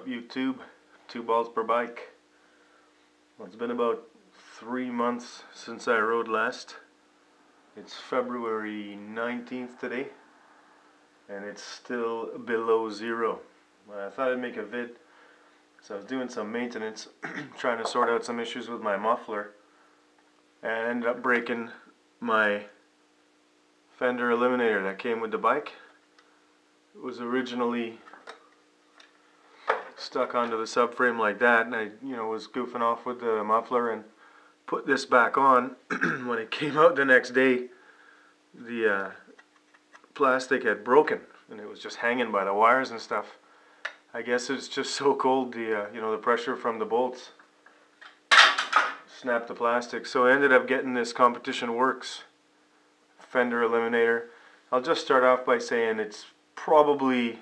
up YouTube? 2 balls per bike. Well, it's been about 3 months since I rode last. It's February 19th today, and it's still below zero. I thought I'd make a vid. So I was doing some maintenance, trying to sort out some issues with my muffler, and I ended up breaking my Fender Eliminator that came with the bike. It was originally stuck onto the subframe like that, and I was goofing off with the muffler and put this back on. When it came out the next day, the plastic had broken and it was just hanging by the wires and stuff. I guess it's just so cold, the pressure from the bolts snapped the plastic. So I ended up getting this Competition Werkes Fender Eliminator. I'll just start off by saying it's probably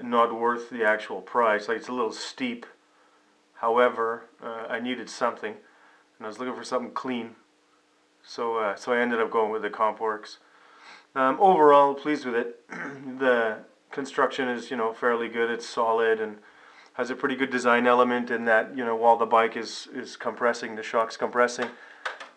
not worth the actual price. Like, it's a little steep. However, I needed something, and I was looking for something clean. So I ended up going with the Comp Werkes. Overall, pleased with it. The construction is, fairly good. It's solid and has a pretty good design element in that, while the bike is compressing, the shock's compressing,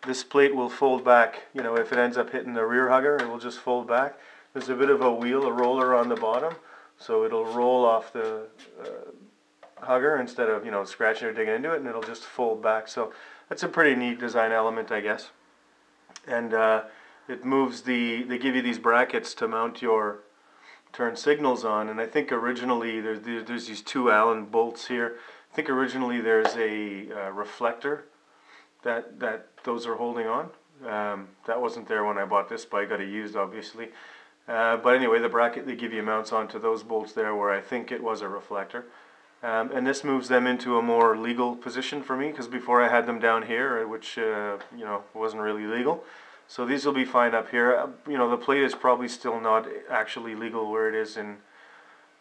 this plate will fold back. If it ends up hitting the rear hugger, it will just fold back. There's a bit of a roller on the bottom, so it'll roll off the hugger instead of, scratching or digging into it, and it'll just fold back. So that's a pretty neat design element, I guess. And it moves they give you these brackets to mount your turn signals on, and I think originally there's these 2 Allen bolts here. I think originally there's a reflector that those are holding on. That wasn't there when I bought this bike. Got it used, obviously. But anyway, the bracket they give you mounts onto those bolts there, where I think it was a reflector. And this moves them into a more legal position for me, because before I had them down here, which wasn't really legal. So these will be fine up here. The plate is probably still not actually legal where it is in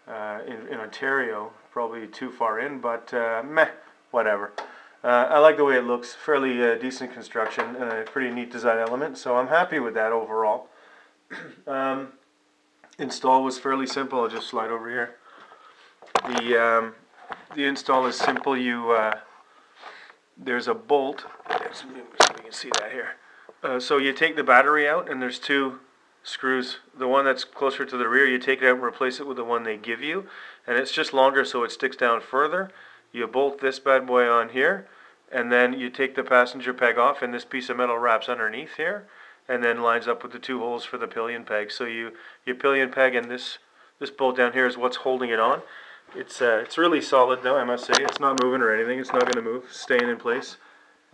Ontario. Probably too far in, but meh, whatever. I like the way it looks. Fairly decent construction and a pretty neat design element. So I'm happy with that overall. Install was fairly simple. I'll just slide over here. The install is simple. There's a bolt. So you can see that here. So you take the battery out, and there's 2 screws. The one that's closer to the rear, you take it out and replace it with the one they give you, and it's just longer, so it sticks down further. You bolt this bad boy on here, and then you take the passenger peg off, and this piece of metal wraps underneath here, and then lines up with the 2 holes for the pillion peg. So you pillion peg, and this bolt down here is what's holding it on. It's really solid though, I must say. It's not moving or anything. It's not going to move. Staying in place.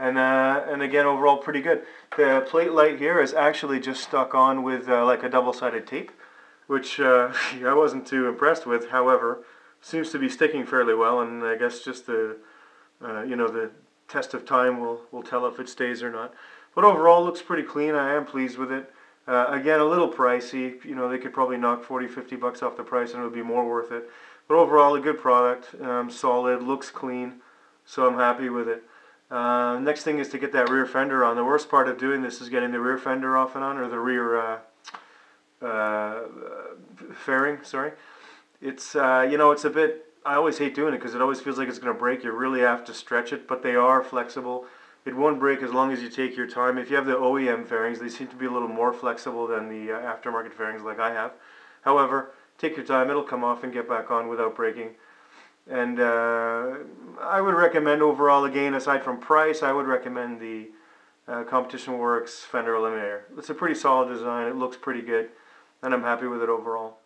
And again, overall pretty good. The plate light here is actually just stuck on with like a double-sided tape, which I wasn't too impressed with. However, seems to be sticking fairly well, and I guess just the test of time will tell if it stays or not. But overall, looks pretty clean. I am pleased with it. Again, a little pricey. They could probably knock 40-50 bucks off the price, and it would be more worth it. But overall, a good product. Solid, looks clean, so I'm happy with it. Next thing is to get that rear fender on. The worst part of doing this is getting the rear fender off and on, or the rear fairing, sorry. It's, it's a bit, I always hate doing it because it always feels like it's going to break. You really have to stretch it, but they are flexible. It won't break as long as you take your time. If you have the OEM fairings, they seem to be a little more flexible than the aftermarket fairings like I have. However, take your time, it'll come off and get back on without breaking. And I would recommend overall, again, aside from price, I would recommend the Competition Werkes Fender Eliminator. It's a pretty solid design, it looks pretty good, and I'm happy with it overall.